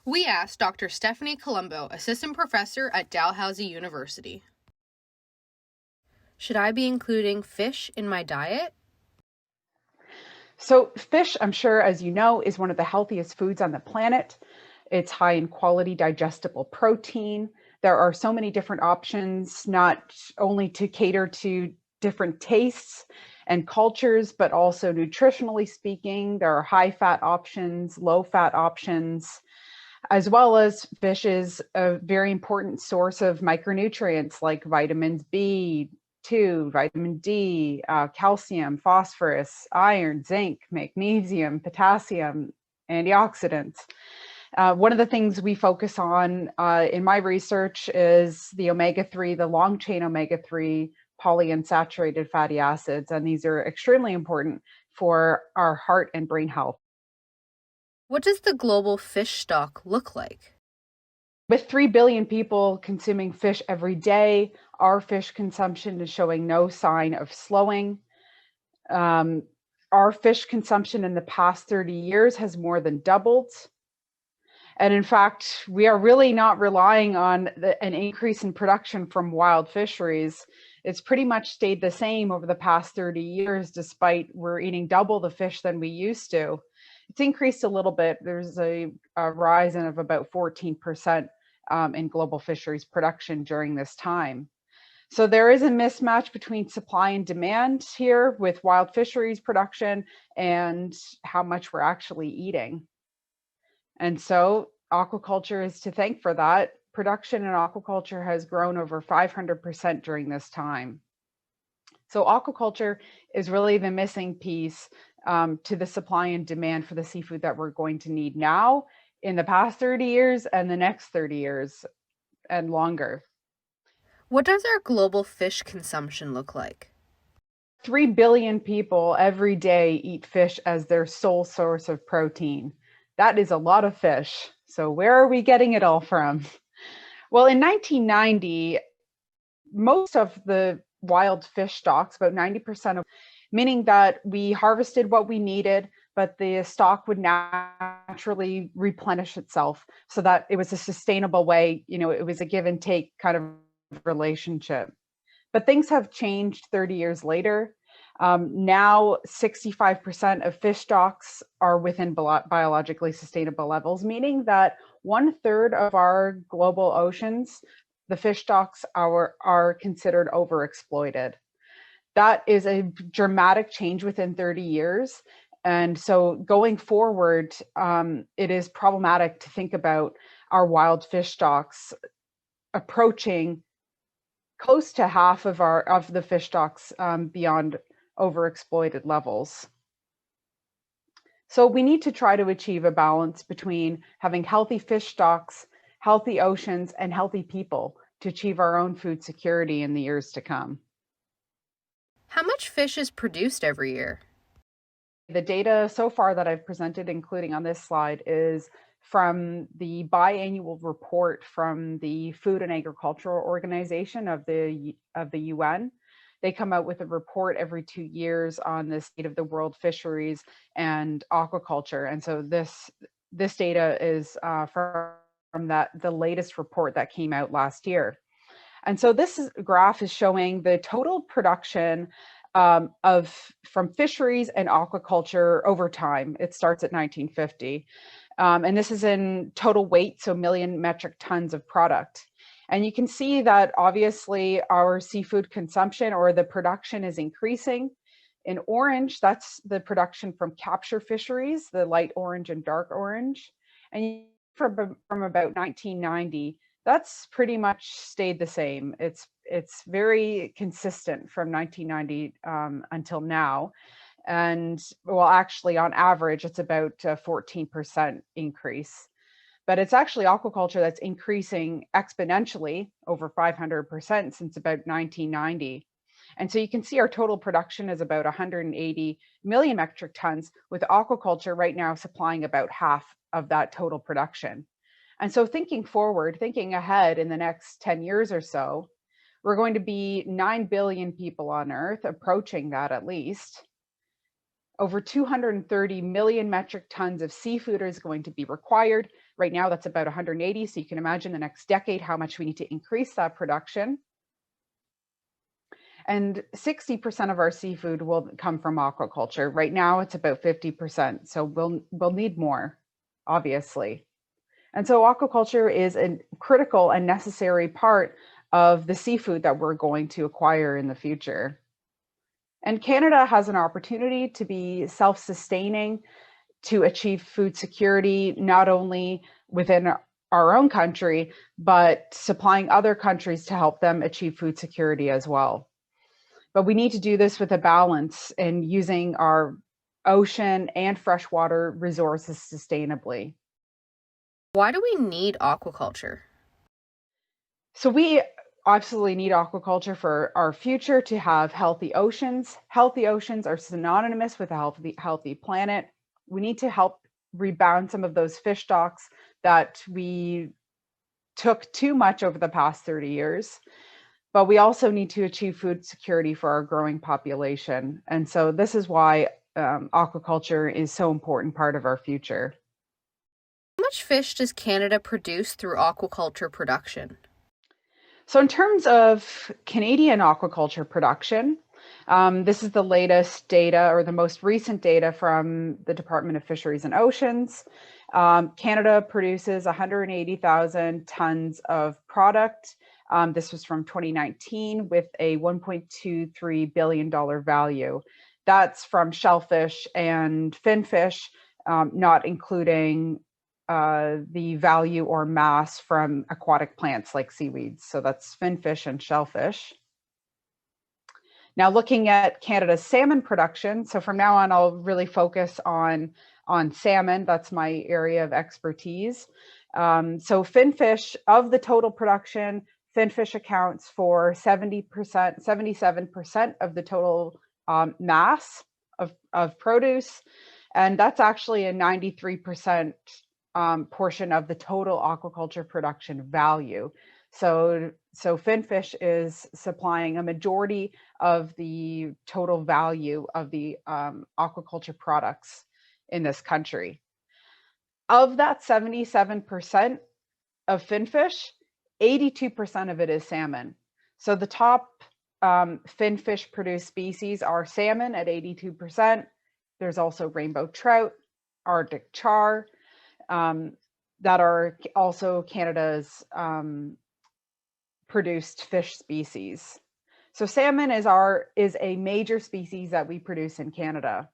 We asked Dr. Stephanie Columbo, assistant professor at Dalhousie University. Should I be including fish in my diet? So fish, I'm sure, as you know, is one of the healthiest foods on the planet. It's high in quality digestible protein. There are so many different options, not only to cater to different tastes and cultures, but also nutritionally speaking. There are high fat options, low fat options, as well as fish is a very important source of micronutrients like vitamins B2, vitamin D, calcium, phosphorus, iron, zinc, magnesium, potassium, antioxidants. One of the things we focus on in my research is the omega-3, the long chain omega-3 polyunsaturated fatty acids, and these are extremely important for our heart and brain health. What does the global fish stock look like? With 3 billion people consuming fish every day, our fish consumption is showing no sign of slowing. Our fish consumption in the past 30 years has more than doubled. And in fact, we are really not relying on an increase in production from wild fisheries. It's pretty much stayed the same over the past 30 years, despite we're eating double the fish than we used to. It's increased a little bit. There's a rise of about 14% in global fisheries production during this time. So there is a mismatch between supply and demand here with wild fisheries production and how much we're actually eating. And so aquaculture is to thank for that. Production in aquaculture has grown over 500% during this time. So aquaculture is really the missing piece to the supply and demand for the seafood that we're going to need now, in the past 30 years, and the next 30 years and longer. What does our global fish consumption look like? 3 billion people every day eat fish as their sole source of protein. That is a lot of fish. So where are we getting it all from? Well, in 1990, most of the wild fish stocks, about 90% of, meaning that we harvested what we needed, but the stock would naturally replenish itself so that it was a sustainable way. It was a give and take kind of relationship. But things have changed 30 years later. Now, 65% of fish stocks are within biologically sustainable levels, meaning that 1/3 of our global oceans, the fish stocks are considered overexploited. That is a dramatic change within 30 years. And so going forward, it is problematic to think about our wild fish stocks approaching close to half of the fish stocks beyond overexploited levels. So we need to try to achieve a balance between having healthy fish stocks, healthy oceans, and healthy people to achieve our own food security in the years to come. How much fish is produced every year? The data so far that I've presented, including on this slide, is from the biannual report from the Food and Agricultural Organization of the UN. They come out with a report every 2 years on the state of the world fisheries and aquaculture. And so this data is from the latest report that came out last year. And so this graph is showing the total production from fisheries and aquaculture over time. It starts at 1950. And this is in total weight, so million metric tons of product. And you can see that obviously our seafood consumption or the production is increasing. In orange, that's the production from capture fisheries, the light orange and dark orange. And from about 1990, that's pretty much stayed the same. It's very consistent from 1990 until now. And well, actually on average, it's about a 14% increase. But it's actually aquaculture that's increasing exponentially over 500% since about 1990. And so you can see our total production is about 180 million metric tons, with aquaculture right now supplying about half of that total production. And so thinking forward, thinking ahead in the next 10 years or so, we're going to be 9 billion people on Earth, approaching that at least. Over 230 million metric tons of seafood is going to be required. Right now, that's about 180. So you can imagine the next decade how much we need to increase that production. And 60% of our seafood will come from aquaculture. Right now, it's about 50%. So we'll need more, obviously. And so aquaculture is a critical and necessary part of the seafood that we're going to acquire in the future. And Canada has an opportunity to be self-sustaining, to achieve food security, not only within our own country, but supplying other countries to help them achieve food security as well. But we need to do this with a balance and using our ocean and freshwater resources sustainably. Why do we need aquaculture? So we absolutely need aquaculture for our future to have healthy oceans. Healthy oceans are synonymous with a healthy planet. We need to help rebound some of those fish stocks that we took too much over the past 30 years. But we also need to achieve food security for our growing population. And so this is why aquaculture is so important part of our future. How much fish does Canada produce through aquaculture production? So in terms of Canadian aquaculture production, this is the latest data or the most recent data from the Department of Fisheries and Oceans. Canada produces 180,000 tons of product. This was from 2019 with a $1.23 billion value. That's from shellfish and finfish, not including the value or mass from aquatic plants like seaweeds. So that's finfish and shellfish. Now looking at Canada's salmon production. So from now on, I'll really focus on salmon. That's my area of expertise. So finfish, of the total production, finfish accounts for 70%, 77% of the total mass of produce. And that's actually a 93% portion of the total aquaculture production value. So finfish is supplying a majority of the total value of the aquaculture products in this country. Of that 77% of finfish, 82% of it is salmon. So the top finfish produced species are salmon at 82%. There's also rainbow trout, Arctic char, that are also Canada's produced fish species. So salmon is a major species that we produce in Canada.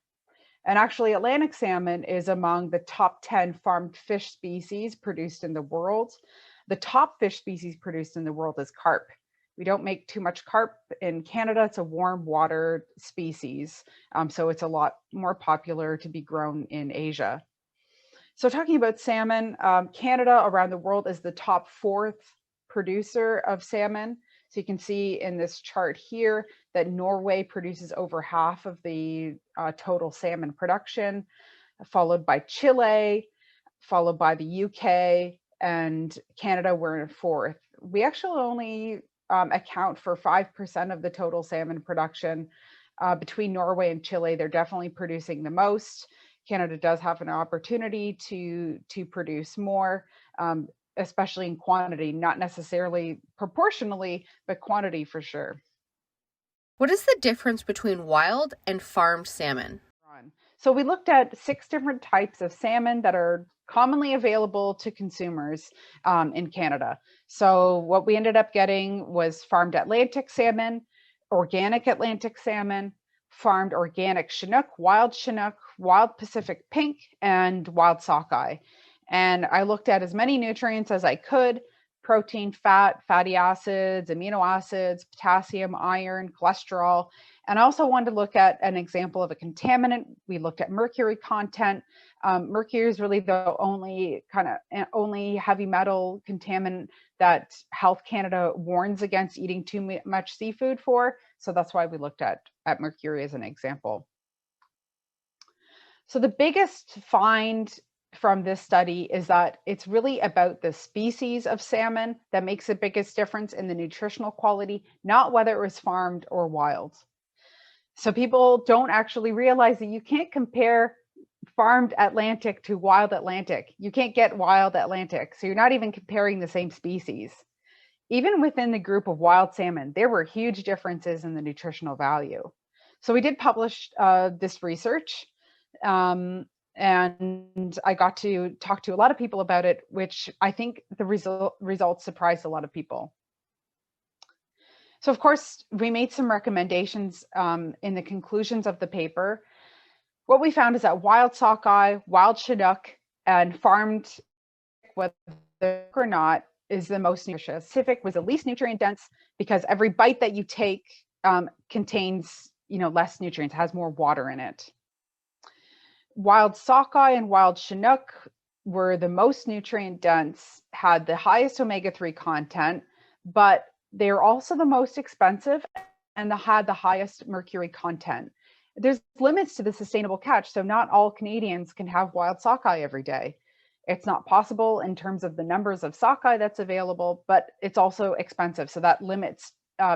And actually Atlantic salmon is among the top 10 farmed fish species produced in the world. The top fish species produced in the world is carp. We don't make too much carp in Canada. It's a warm water species. So it's a lot more popular to be grown in Asia. So talking about salmon, Canada around the world is the top 4th producer of salmon. So you can see in this chart here that Norway produces over half of the total salmon production, followed by Chile, followed by the UK, and Canada, we're in 4th. We actually only account for 5% of the total salmon production. Between Norway and Chile, they're definitely producing the most. Canada does have an opportunity to produce more, especially in quantity, not necessarily proportionally, but quantity for sure. What is the difference between wild and farmed salmon? So we looked at 6 different types of salmon that are commonly available to consumers in Canada. So what we ended up getting was farmed Atlantic salmon, organic Atlantic salmon, farmed organic Chinook, wild Pacific pink, and wild sockeye. And I looked at as many nutrients as I could: protein, fat, fatty acids, amino acids, potassium, iron, cholesterol. And I also wanted to look at an example of a contaminant. We looked at mercury content. Mercury is really the only heavy metal contaminant that Health Canada warns against eating too much seafood for. So that's why we looked at mercury as an example. So the biggest find from this study is that it's really about the species of salmon that makes the biggest difference in the nutritional quality, not whether it was farmed or wild. So people don't actually realize that you can't compare farmed Atlantic to wild Atlantic. You can't get wild Atlantic. So you're not even comparing the same species. Even within the group of wild salmon, there were huge differences in the nutritional value. So we did publish this research, and I got to talk to a lot of people about it, which I think the results surprised a lot of people. So of course, we made some recommendations in the conclusions of the paper. What we found is that wild sockeye, wild Chinook, and farmed, whether or not, is the most nutritious. Pacific was the least nutrient dense because every bite that you take contains, less nutrients, has more water in it. Wild sockeye and wild Chinook were the most nutrient dense, had the highest omega-3 content, but they're also the most expensive and had the highest mercury content. There's limits to the sustainable catch, so not all Canadians can have wild sockeye every day. It's not possible in terms of the numbers of sockeye that's available, but it's also expensive, so that limits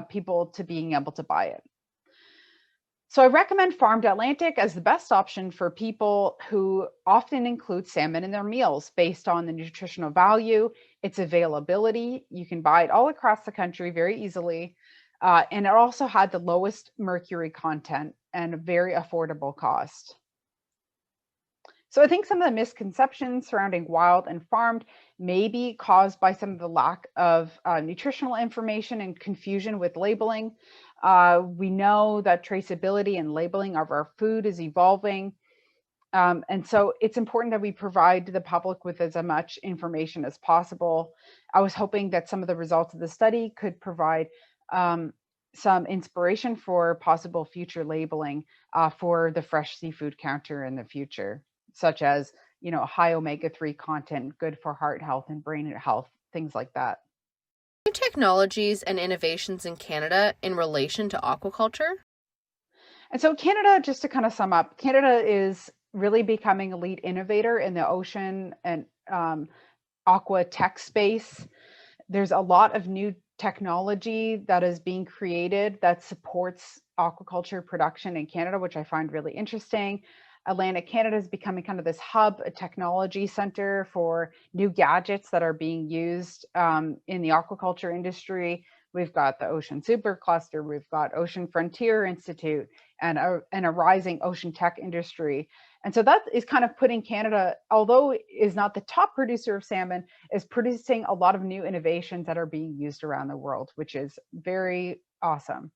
people to being able to buy it. So I recommend farmed Atlantic as the best option for people who often include salmon in their meals based on the nutritional value, its availability. You can buy it all across the country very easily. And it also had the lowest mercury content and a very affordable cost. So I think some of the misconceptions surrounding wild and farmed may be caused by some of the lack of nutritional information and confusion with labeling. We know that traceability and labeling of our food is evolving. And so it's important that we provide the public with as much information as possible. I was hoping that some of the results of the study could provide some inspiration for possible future labeling for the fresh seafood counter in the future, such as, high omega-3 content, good for heart health and brain health, things like that. New technologies and innovations in Canada in relation to aquaculture? And so Canada, just to kind of sum up, Canada is really becoming a lead innovator in the ocean and aqua tech space. There's a lot of new technology that is being created that supports aquaculture production in Canada, which I find really interesting. Atlantic Canada is becoming kind of this hub, a technology center for new gadgets that are being used in the aquaculture industry. We've got the Ocean Supercluster, we've got Ocean Frontier Institute, and a rising ocean tech industry. And so that is kind of putting Canada, although it is not the top producer of salmon, is producing a lot of new innovations that are being used around the world, which is very awesome.